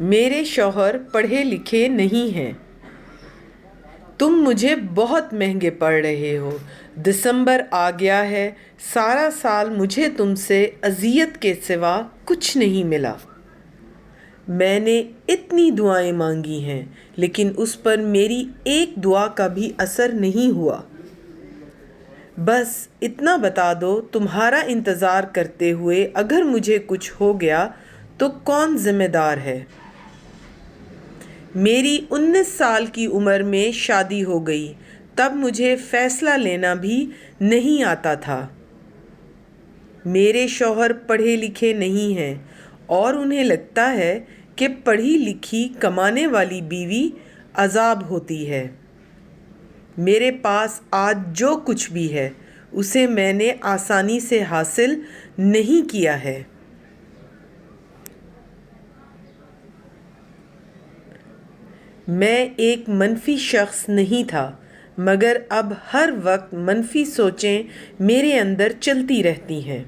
میرے شوہر پڑھے لکھے نہیں ہیں۔ تم مجھے بہت مہنگے پڑ رہے ہو۔ دسمبر آ گیا ہے، سارا سال مجھے تم سے اذیت کے سوا کچھ نہیں ملا۔ میں نے اتنی دعائیں مانگی ہیں لیکن اس پر میری ایک دعا کا بھی اثر نہیں ہوا۔ بس اتنا بتا دو، تمہارا انتظار کرتے ہوئے اگر مجھے کچھ ہو گیا تو کون ذمہ دار ہے؟ میری 19 سال کی عمر میں شادی ہو گئی، تب مجھے فیصلہ لینا بھی نہیں آتا تھا۔ میرے شوہر پڑھے لکھے نہیں ہیں اور انہیں لگتا ہے کہ پڑھی لکھی کمانے والی بیوی عذاب ہوتی ہے۔ میرے پاس آج جو کچھ بھی ہے اسے میں نے آسانی سے حاصل نہیں کیا ہے۔ میں ایک منفی شخص نہیں تھا، مگر اب ہر وقت منفی سوچیں میرے اندر چلتی رہتی ہیں۔